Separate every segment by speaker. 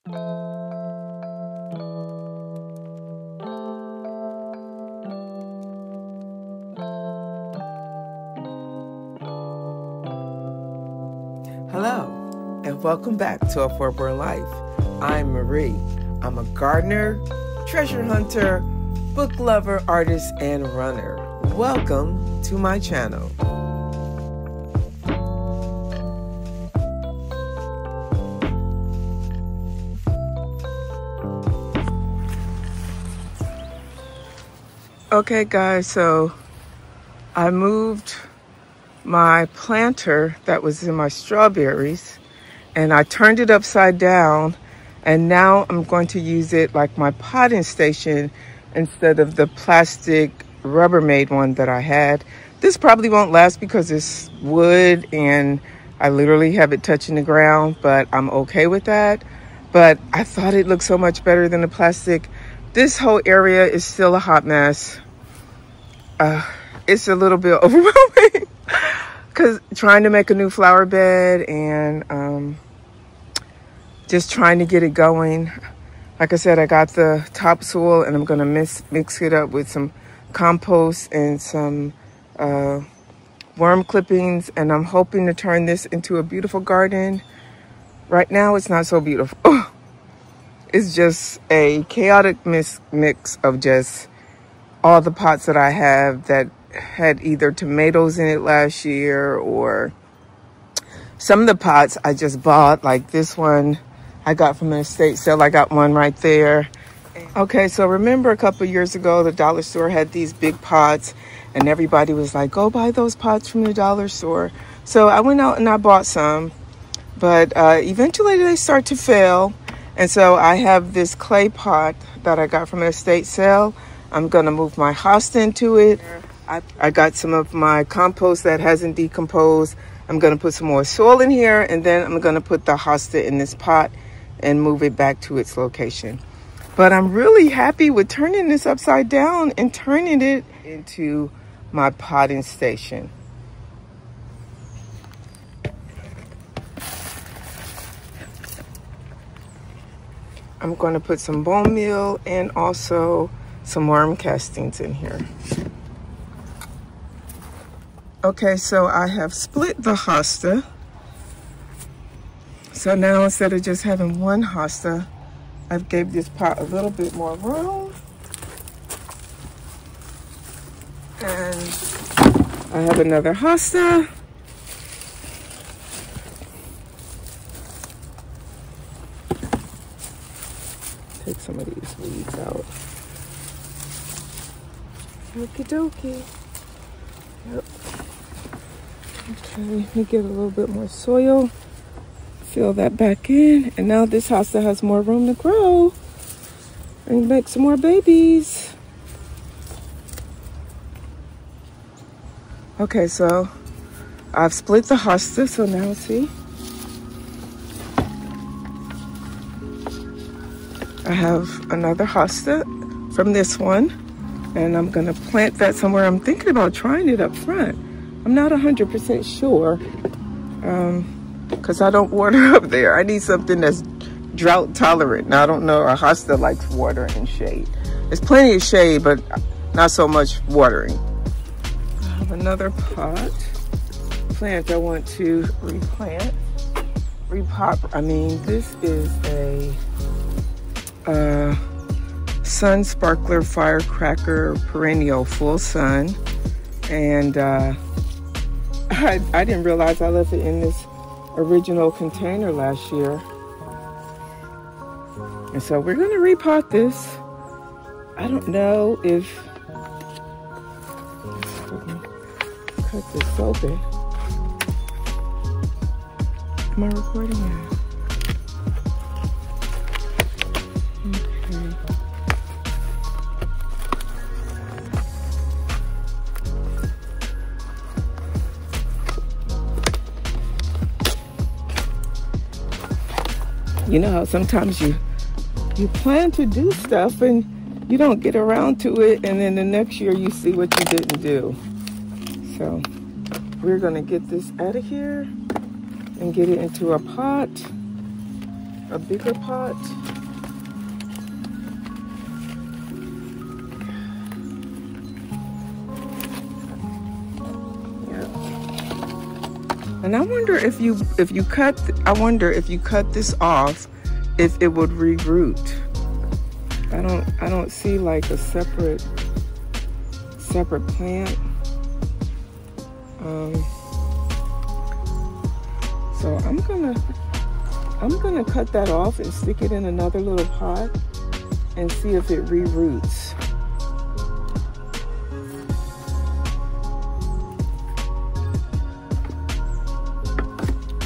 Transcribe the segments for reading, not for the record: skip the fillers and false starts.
Speaker 1: Hello, and welcome back to A Forward Life. I'm Marie. I'm a gardener, treasure hunter, book lover, artist, and runner. Welcome to my channel. Okay guys, so I moved my planter that was in my strawberries and I turned it upside down, and now I'm going to use it like my potting station instead of the plastic Rubbermaid one that I had. This probably won't last because it's wood and I literally have it touching the ground, but I'm okay with that. But I thought it looked so much better than the plastic. This whole area is still a hot mess. It's a little bit overwhelming because trying to make a new flower bed and just trying to get it going. Like I said, I got the topsoil and I'm gonna mix it up with some compost and some worm clippings, and I'm hoping to turn this into a beautiful garden. Right now it's not so beautiful. It's just a chaotic mix of just all the pots that I have that had either tomatoes in it last year, or some of the pots I just bought, like this one I got from an estate sale. I got one right there. Okay, so remember a couple years ago, the dollar store had these big pots and everybody was like, go buy those pots from the dollar store. So I went out and I bought some, but eventually they start to fail. And so I have this clay pot that I got from an estate sale. I'm gonna move my hosta into it. I got some of my compost that hasn't decomposed. I'm gonna put some more soil in here, and then I'm gonna put the hosta in this pot and move it back to its location. But I'm really happy with turning this upside down and turning it into my potting station. I'm going to put some bone meal and also some worm castings in here. Okay, so I have split the hosta. So now instead of just having one hosta, I've gave this pot a little bit more room. And I have another hosta. Take some of these weeds out. Okie dokie. Yep. Okay, let me get a little bit more soil. Fill that back in. And now this hosta has more room to grow and make some more babies. Okay, so I've split the hosta, so now see. I have another hosta from this one, and I'm gonna plant that somewhere. I'm thinking about trying it up front. I'm not 100% sure, because I don't water up there. I need something that's drought tolerant. Now, I don't know, a hosta likes water and shade. There's plenty of shade, but not so much watering. I have another plant I want to replant. I mean, this is a sun sparkler firecracker perennial full sun, and I didn't realize I left it in this original container last year, and so we're gonna repot this. I don't know if cut this open. Am I recording now? You know how sometimes you plan to do stuff and you don't get around to it, and then the next year you see what you didn't do. So we're gonna get this out of here and get it into a pot. a bigger pot. And I wonder if you cut this off, if it would reroot. I don't see like a separate plant. So I'm gonna cut that off and stick it in another little pot and see if it reroots.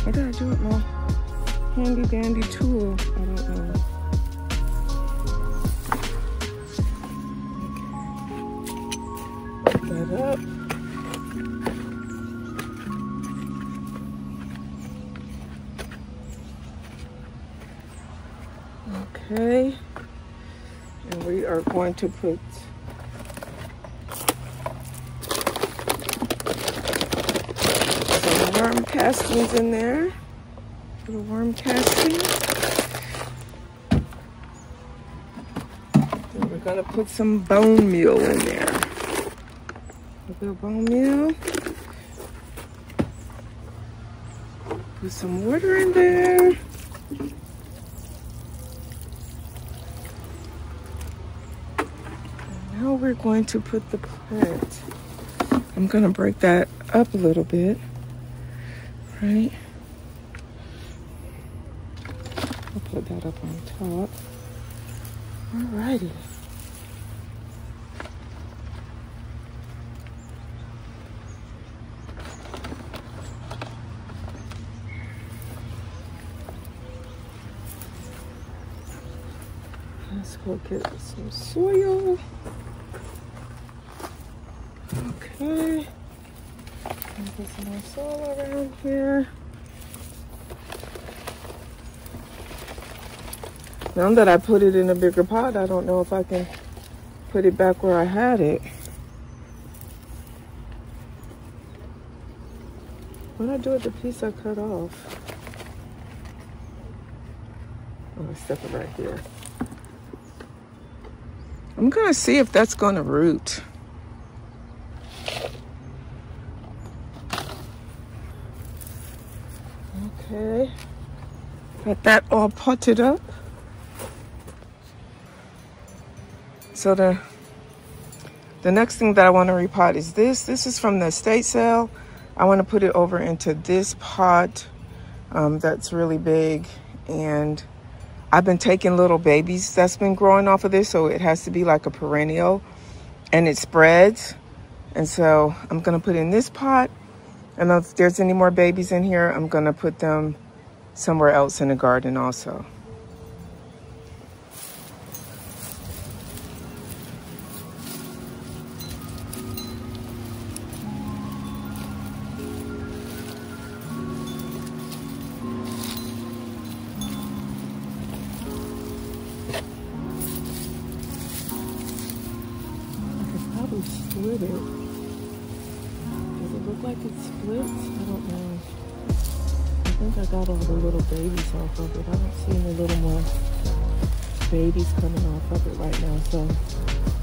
Speaker 1: What did I do with my handy dandy tool? I don't know. Put that up. Okay. And we are going to put worm castings in there. Little worm castings. And we're gonna put some bone meal in there. A little bone meal. Put some water in there. And now we're going to put the plant. I'm gonna break that up a little bit. Right. I'll put that up on top. Alrighty. Let's go get some soil. Okay. Put some more soil around here. Now that I put it in a bigger pot, I don't know if I can put it back where I had it. What did I do with the piece I cut off? Oh, I stuck it right here. I'm gonna see if that's gonna root. Okay, got that all potted up. So the next thing that I want to repot is this. This is from the estate sale. I want to put it over into this pot that's really big. And I've been taking little babies that's been growing off of this, so it has to be like a perennial. And it spreads. And so I'm going to put in this pot. And if there's any more babies in here, I'm going to put them somewhere else in the garden also. Split it. Does it look like it splits? I don't know. I think I got all the little babies off of it. I don't see any little more babies coming off of it right now, so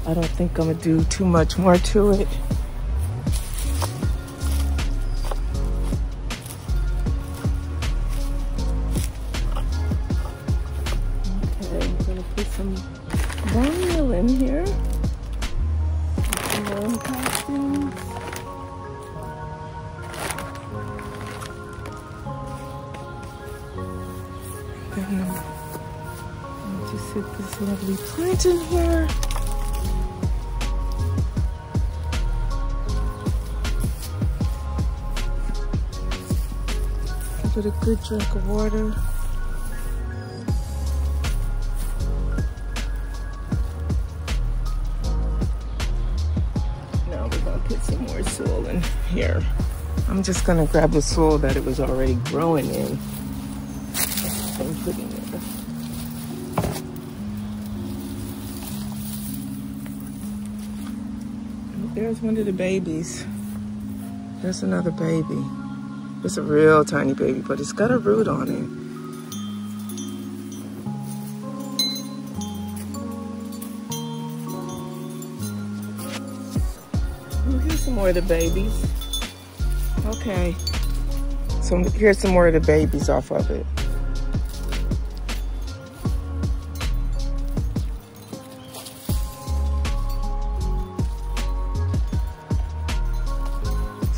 Speaker 1: I don't think I'm gonna do too much more to it. Okay, I'm gonna put some bone meal in here. Just sit this lovely plant in here. Give it a good drink of water. Now we're gonna put some more soil in here. I'm just gonna grab the soil that it was already growing in and put in there. There's one of the babies. There's another baby. It's a real tiny baby, but it's got a root on it. some more of the babies. Okay. So here's some more of the babies off of it.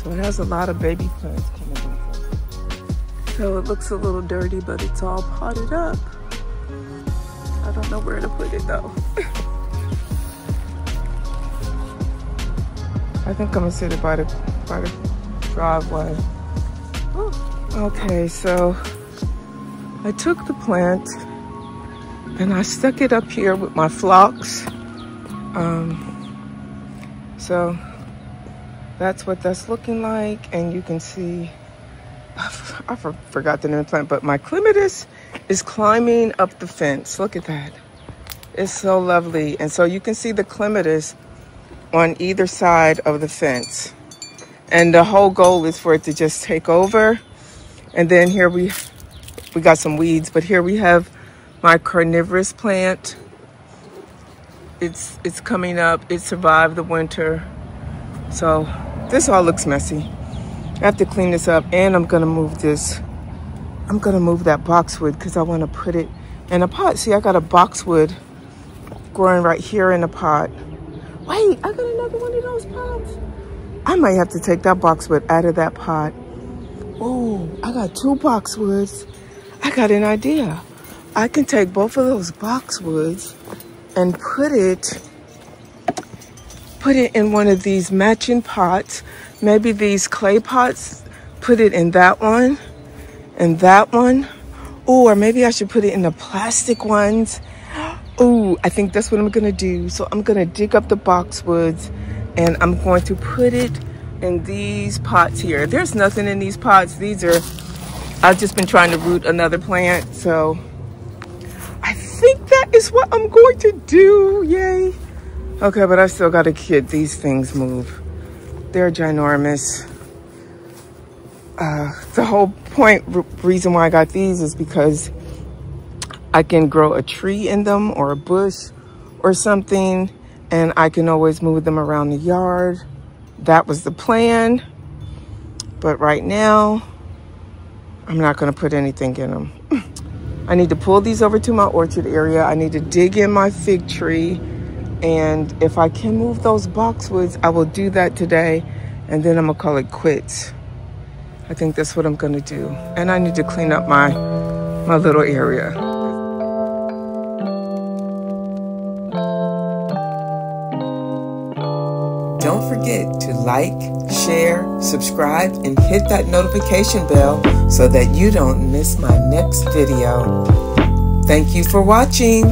Speaker 1: So it has a lot of baby plants coming off of it. So it looks a little dirty, but it's all potted up. I don't know where to put it though. I think I'm gonna sit it by the driveway. Ooh. Okay, so I took the plant and I stuck it up here with my phlox. So that's what that's looking like, and you can see, I forgot the name of the plant, but my clematis is climbing up the fence. Look at that. It's so lovely. And so you can see the clematis on either side of the fence. And the whole goal is for it to just take over. And then here we got some weeds, but here we have my carnivorous plant. It's coming up. It survived the winter. So this all looks messy. I have to clean this up, and I'm gonna move this. I'm gonna move that boxwood because I want to put it in a pot. See, I got a boxwood growing right here in a pot. Wait, I got another one of those pots. I might have to take that boxwood out of that pot. Oh, I got 2 boxwoods. I got an idea. I can take both of those boxwoods and put it in one of these matching pots. Maybe these clay pots, put it in that one and that one. Or maybe I should put it in the plastic ones. Oh, I think that's what I'm gonna do. So I'm gonna dig up the boxwoods and I'm going to put it in these pots here. There's nothing in these pots. These are, I've just been trying to root another plant. So I think that is what I'm going to do. Yay. Okay, but I still gotta get these things move. They're ginormous. The whole point, reason why I got these is because I can grow a tree in them or a bush or something, and I can always move them around the yard. That was the plan. But right now, I'm not gonna put anything in them. I need to pull these over to my orchard area. I need to dig in my fig tree. And if I can move those boxwoods, I will do that today. And then I'm gonna call it quits. I think that's what I'm gonna do. And I need to clean up my little area. Don't forget to like, share, subscribe, and hit that notification bell so that you don't miss my next video. Thank you for watching.